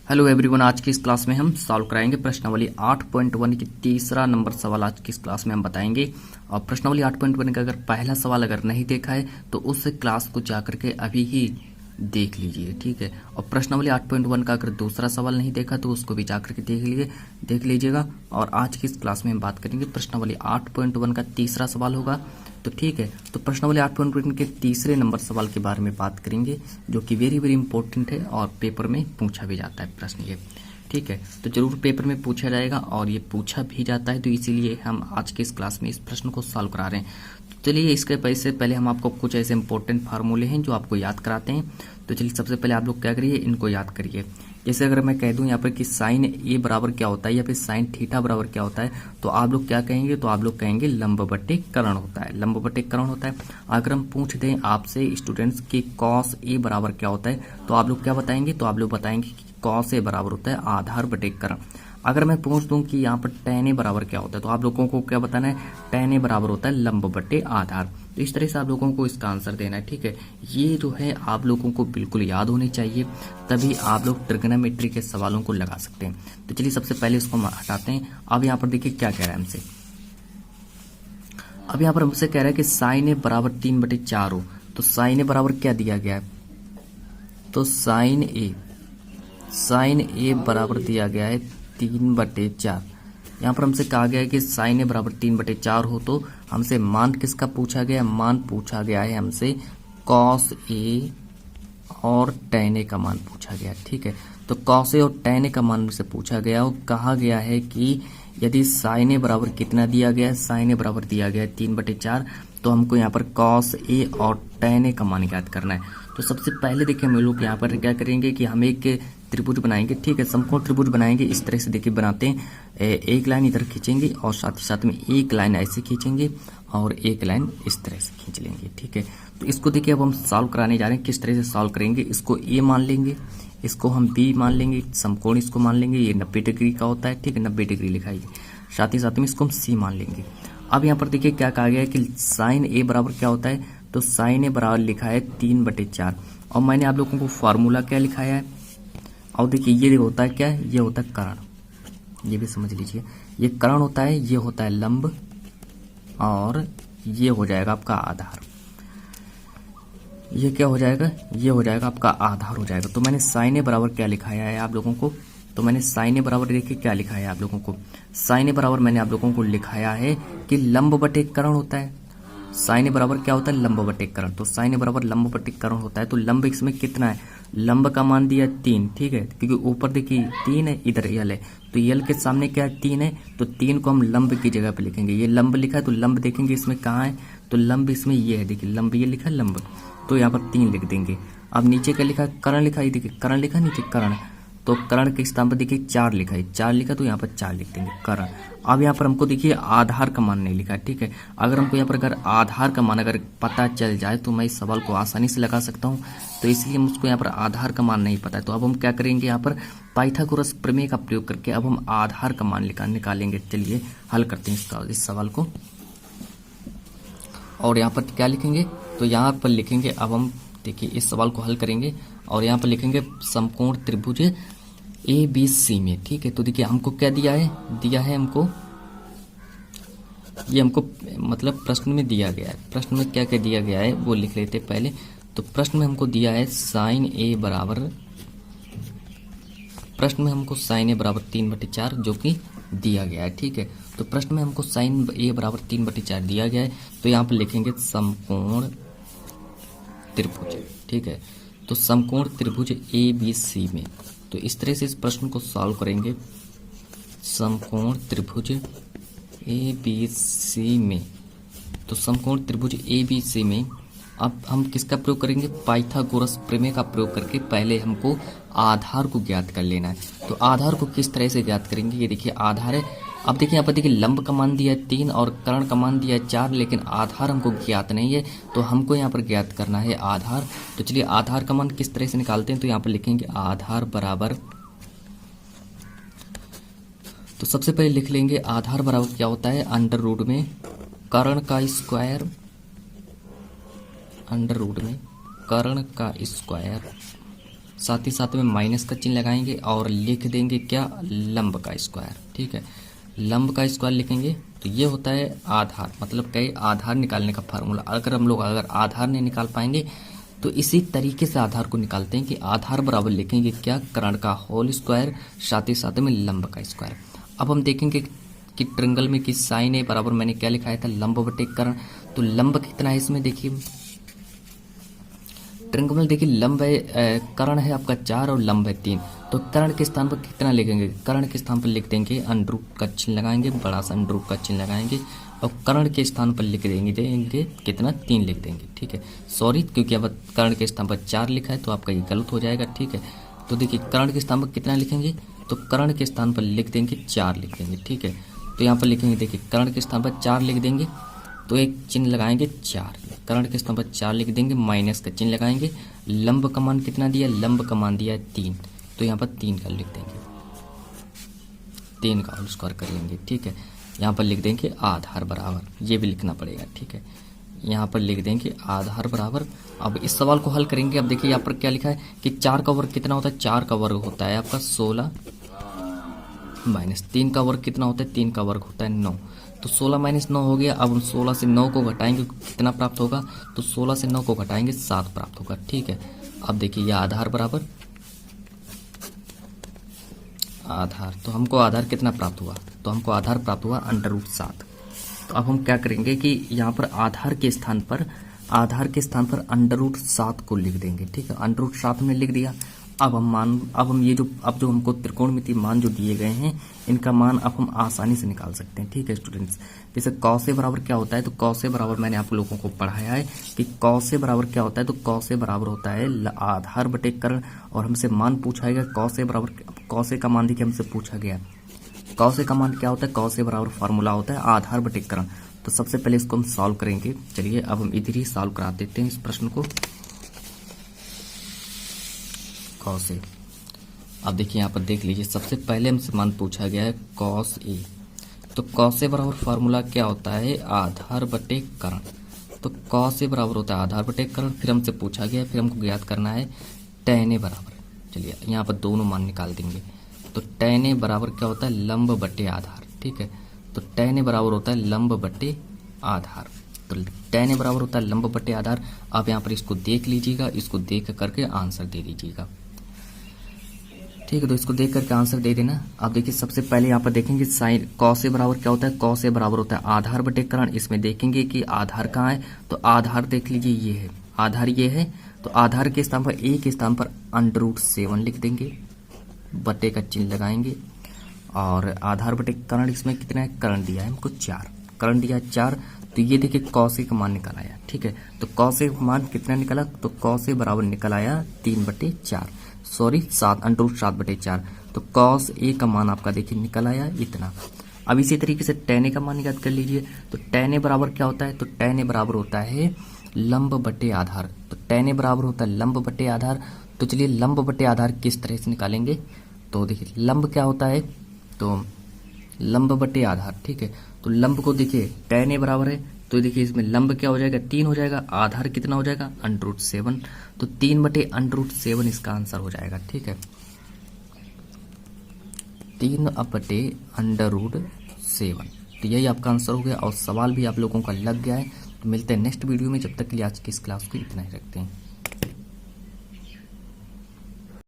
Hello everyone, आज की इस क्लास में हम सॉल्व कराएंगे प्रश्नावली 8.1 की तीसरा नंबर सवाल आज की इस क्लास में हम बताएंगे। और प्रश्नावली 8.1 का अगर पहला सवाल अगर नहीं देखा है तो उस क्लास को जाकर के अभी ही देख लीजिए, ठीक है। और प्रश्नावली 8.1 का अगर दूसरा सवाल नहीं देखा तो उसको भी जाकर के देख लीजिएगा। और आज की इस क्लास में हम बात करेंगे प्रश्नावली 8.1 का तीसरा सवाल होगा, तो ठीक है। तो प्रश्नावली 8.1 के तीसरे नंबर सवाल के बारे में बात करेंगे, जो कि वेरी वेरी इंपॉर्टेंट है और पेपर में पूछा भी जाता है प्रश्न ये, ठीक है। तो जरूर पेपर में पूछा जाएगा और ये पूछा भी जाता है, तो इसीलिए हम आज के इस क्लास में इस प्रश्न को सॉल्व करा रहे हैं। तो चलिए, इसके पहले हम आपको कुछ ऐसे इंपॉर्टेंट फार्मूले हैं जो आपको याद कराते हैं। तो चलिए, सबसे पहले आप लोग क्या करिए, इनको याद करिए। जैसे अगर मैं कह दूं यहाँ पर कि साइन ए बराबर क्या होता है या फिर साइन थीटा बराबर क्या होता है, तो आप लोग क्या कहेंगे, तो आप लोग कहेंगे लंब बटे कर्ण होता है, लंब बटे कर्ण होता है। अगर हम पूछ दें आपसे स्टूडेंट्स कि कॉस ए बराबर क्या होता है, तो आप लोग क्या बताएंगे, तो आप लोग बताएंगे कि कॉस ए बराबर होता है आधार बटे कर्ण। अगर मैं पूछ दूं कि यहाँ पर tan ए बराबर क्या होता है, तो आप लोगों को क्या बताना है, tan ए बराबर होता है लंब बटे आधार। तो इस तरह से आप लोगों को इसका आंसर देना है, ठीक है। ये जो है आप लोगों को बिल्कुल याद होनी चाहिए, तभी आप लोग ट्रिग्नोमेट्री के सवालों को लगा सकते हैं। तो चलिए, सबसे पहले इसको हम हटाते हैं। अब यहाँ पर देखिए क्या कह रहा है हमसे। अब यहाँ पर हमसे कह रहा है कि साइन ए बराबर 3/4 हो, तो साइन ए बराबर क्या दिया गया है, तो साइन ए बराबर दिया गया है 3/4। यहाँ पर हमसे कहा गया है कि साइन ए बराबर 3/4 हो, तो हमसे मान किसका पूछा गया है, मान पूछा गया है हमसे कॉस ए और tan ए का मान पूछा गया है, ठीक है। तो कॉस ए और tan ए का मान से पूछा गया और कहा गया है कि यदि साइन ए बराबर कितना दिया गया है, साइन ए बराबर दिया गया है 3/4, तो हमको यहाँ पर कॉस ए और tan ए का मान ज्ञात करना है। तो सबसे पहले देखिए हम लोग यहाँ पर क्या करेंगे कि हम एक त्रिभुज बनाएंगे, ठीक है, समकोण त्रिभुज बनाएंगे। इस तरह से देखिए बनाते हैं, एक लाइन इधर खींचेंगे और साथ ही साथ में एक लाइन ऐसे खींचेंगे और एक लाइन इस तरह से खींच लेंगे, ठीक है। तो इसको देखिए अब हम सॉल्व कराने जा रहे हैं। किस तरह से सॉल्व करेंगे, इसको ए मान लेंगे, इसको हम बी मान लेंगे, समकोण इसको मान लेंगे, ये 90 डिग्री का होता है, ठीक है, 90 डिग्री लिखाइए। साथ ही साथ में इसको हम सी मान लेंगे। अब यहाँ पर देखिए क्या कहा गया है कि साइन ए बराबर क्या होता है, तो साइन ए बराबर लिखा है 3/4 और मैंने आप लोगों को फार्मूला क्या लिखाया है। और देखिए ये होता है क्या, ये होता है कर्ण, ये भी समझ लीजिए, ये कर्ण होता है, ये होता है लंब और ये हो जाएगा आपका आधार। ये क्या हो जाएगा, ये हो जाएगा आपका आधार हो जाएगा। तो मैंने साइन ए बराबर क्या लिखाया है आप लोगों को, तो मैंने साइन ए बराबर देखिए क्या लिखा है आप लोगों को, साइन ए बराबर मैंने आप लोगों को लिखाया है कि लंब बटे कर्ण होता है। साइन ए बराबर क्या होता है, लंब बटे कर्ण। तो साइन ए बराबर लंब बटे कर्ण होता है। तो लंब इसमें कितना है, लंब का मान दिया 3, ठीक है, क्योंकि ऊपर देखिए 3 है, इधर यल है, तो यल के सामने क्या है, 3 है, तो 3 को हम लंब की जगह पे लिखेंगे। ये लंब लिखा है तो लंब देखेंगे इसमें कहाँ है, तो लंब इसमें ये है, देखिए लंब ये लिखा है लंब, तो यहाँ पर 3 लिख देंगे। अब नीचे क्या लिखा है, कर्ण लिखा है, देखिए कर्ण लिखा नीचे कर्ण, तो कर्ण के स्थान पर देखिए 4 लिखा है, 4 लिखा तो यहाँ पर 4 लिख देंगे कर्ण। अब यहाँ पर हमको देखिए आधार का मान नहीं लिखा है, ठीक है। अगर हमको यहाँ पर अगर आधार का मान अगर पता चल जाए तो मैं इस सवाल को आसानी से लगा सकता हूँ, तो इसलिए मुझको यहाँ पर आधार का मान नहीं पता है। तो अब हम क्या करेंगे, यहाँ पर पाइथागोरस प्रमेय का प्रयोग करके अब हम आधार का मान निकालेंगे। चलिए हल करते हैं इस सवाल को। और यहाँ पर क्या लिखेंगे, तो यहाँ पर लिखेंगे, अब हम देखिए इस सवाल को हल करेंगे और यहाँ पर लिखेंगे समकोण त्रिभुज ए बी सी में, ठीक है। तो देखिए हमको क्या दिया है हमको, ये हमको मतलब प्रश्न में दिया गया है। प्रश्न में क्या क्या दिया गया है वो लिख लेते पहले। तो प्रश्न में हमको दिया है साइन ए बराबर, प्रश्न में हमको साइन ए बराबर 3/4 जो कि दिया गया है, ठीक है। तो प्रश्न में हमको साइन ए बराबर 3/4 दिया गया है, तो यहाँ पर लिखेंगे समकोण त्रिभुज, ठीक है। तो समकोण त्रिभुज ए बी सी में, तो इस तरह से इस प्रश्न को सॉल्व करेंगे। समकोण त्रिभुज ए बी सी में, तो समकोण त्रिभुज ए बी सी में अब हम किसका प्रयोग करेंगे, पाइथागोरस प्रमेय का प्रयोग करके पहले हमको आधार को ज्ञात कर लेना है। तो आधार को किस तरह से ज्ञात करेंगे, ये देखिए आधार है। अब देखिए यहाँ पर देखिए लंब का मान दिया है 3 और कर्ण का मान दिया है 4, लेकिन आधार हमको ज्ञात नहीं है, तो हमको यहाँ पर ज्ञात करना है आधार। तो चलिए आधार का मान किस तरह से निकालते हैं, तो यहाँ पर लिखेंगे आधार बराबर, तो सबसे पहले लिख लेंगे आधार बराबर क्या होता है, अंडर रूट में कर्ण का स्क्वायर, अंडर रूट में कर्ण का स्क्वायर साथ ही साथ में माइनस का चिन्ह लगाएंगे और लिख देंगे क्या, लंब का स्क्वायर। ठीक है, लंब का स्क्वायर लिखेंगे तो ये होता है आधार, मतलब क्या है, आधार निकालने का फार्मूला। अगर आधार नहीं निकाल पाएंगे तो इसी तरीके से आधार को निकालते हैं कि आधार बराबर लिखेंगे क्या, कर्ण का होल स्क्वायर, साथ ही साथ में लंब का स्क्वायर। अब हम देखेंगे कि ट्रिंगल में किस साइन है बराबर मैंने क्या लिखाया था, लंब बटे कर्ण। तो लंब कितना है इसमें देखिए, ट्रिंगल में देखिए लंब है, कर्ण है आपका 4 और लंब है 3। तो कर्ण के स्थान पर कितना लिखेंगे, कर्ण के स्थान पर लिख देंगे अंडर रूट का चिन्ह लगाएंगे, बड़ा सा अंडर रूट का चिन्ह लगाएंगे और कर्ण के स्थान पर लिख देंगे कितना, 3 लिख देंगे। ठीक है, सॉरी, क्योंकि अब कर्ण के स्थान पर 4 लिखा है तो आपका ये गलत हो जाएगा। ठीक है, तो देखिए कर्ण के स्थान पर कितना लिखेंगे, तो कर्ण के स्थान पर लिख देंगे 4 लिख देंगे। ठीक है, तो यहाँ पर लिखेंगे, देखिए कर्ण के स्थान पर 4 लिख देंगे तो एक चिन्ह लगाएंगे 4, कर्ण के स्थान पर 4 लिख देंगे, माइनस का चिन्ह लगाएंगे। लंब का मान कितना दिया, लंब का मान दिया है 3, तो यहाँ पर 3 का लिख देंगे, 3 का होल स्क्वायर कर लेंगे। ठीक है, यहाँ पर लिख देंगे आधार बराबर, ये भी लिखना पड़ेगा। ठीक है, यहाँ पर लिख देंगे आधार बराबर। अब इस सवाल को हल करेंगे। अब देखिए यहाँ पर क्या लिखा है कि 4 का वर्ग कितना होता है, 4 का वर्ग होता है आपका 16 माइनस 3 का वर्ग कितना होता है, 3 का वर्ग होता है 9। तो 16 माइनस 9 हो गया। अब हम 16 से 9 को घटाएंगे कितना प्राप्त होगा, तो 16 से 9 को घटाएंगे 7 प्राप्त होगा। ठीक है, अब देखिए यह आधार बराबर आधार, तो हमको आधार कितना प्राप्त हुआ, तो हमको आधार प्राप्त हुआ अंडर रूट 7। तो अब हम क्या करेंगे कि यहाँ पर आधार के स्थान पर अंडर रूट 7 को लिख देंगे। ठीक है, अंडर रूट 7 हमने लिख दिया। अब हम ये जो हमको त्रिकोणमितीय मान जो दिए गए हैं इनका मान अब हम आसानी से निकाल सकते हैं। ठीक है स्टूडेंट्स, जैसे कॉस ए बराबर क्या होता है, तो कॉस ए बराबर मैंने आप लोगों को पढ़ाया है कि कॉस ए बराबर क्या होता है, तो कॉस ए बराबर होता है आधार बटे कर्ण। और हमसे मान पूछा गया कॉस ए बराबर, कॉस ए का मान देखिए हमसे पूछा गया, कॉस ए का मान क्या होता है, कॉस ए बराबर फार्मूला होता है आधार बटे कर्ण। तो सबसे पहले इसको हम सॉल्व करेंगे। चलिए अब हम इधर ही सॉल्व करा देते हैं इस प्रश्न को। कॉस ए, अब देखिए यहाँ पर देख लीजिए, सबसे पहले हमसे मान पूछा गया है कॉस ए। तो कॉस ए बराबर फार्मूला क्या होता है, आधार बटे कर्ण। तो कॉस ए बराबर होता है आधार बटे कर्ण। फिर हमसे पूछा गया, फिर हमको ज्ञात करना है tan ए बराबर। चलिए यहाँ पर दोनों मान निकाल देंगे। तो tan ए बराबर क्या होता है, लंब बटे आधार। ठीक है, तो tan ए बराबर होता है लंब बटे आधार। तो tan ए बराबर होता है लंब बटे आधार। आप यहाँ पर इसको देख लीजिएगा, इसको देख करके आंसर दे दीजिएगा। ठीक है, तो इसको देख करके आंसर दे देना। आप देखिए सबसे पहले यहाँ पर देखेंगे साइन कॉस ए बराबर क्या होता है, कॉस ए बराबर होता है आधार बटे कर्ण। इसमें देखेंगे कि आधार कहाँ है, तो आधार देख लीजिए ये है, आधार ये है। तो आधार के स्थान पर ए के स्थान पर अंडर रूट 7 लिख देंगे, बटे का चिन्ह लगाएंगे। और आधार बटे कर्ण इसमें कितना है, कर्ण दिया है हमको 4, कर्ण दिया 4। तो ये देखिए कॉस ए का मान निकल आया। ठीक है, तो कॉस ए का मान कितना निकला, तो कॉस ए बराबर निकल आया 3/4, सॉरी 7, अंडर रूट 7/4। तो कॉस ए का मान आपका देखिए निकल आया इतना। अब इसी तरीके से tan ए का मान याद कर लीजिए। तो tan ए बराबर क्या होता है, तो tan ए बराबर होता है लंब बटे आधार। तो tan ए बराबर होता है लंब बटे आधार। तो चलिए लंब बटे आधार किस तरह से निकालेंगे, तो देखिए लंब क्या होता है, तो लंब बटे आधार। ठीक है, तो लंब को देखिए tan ए बराबर है, तो देखिए इसमें लंब क्या हो जाएगा, 3 हो जाएगा, आधार कितना हो जाएगा, अंडर रूट 7। तो 3/√7 इसका आंसर हो जाएगा। ठीक है, 3/√7। तो यही आपका आंसर हो गया और सवाल भी आप लोगों का लग गया है। तो मिलते हैं नेक्स्ट वीडियो में, जब तक के लिए आज की इस क्लास को इतना ही रखते हैं।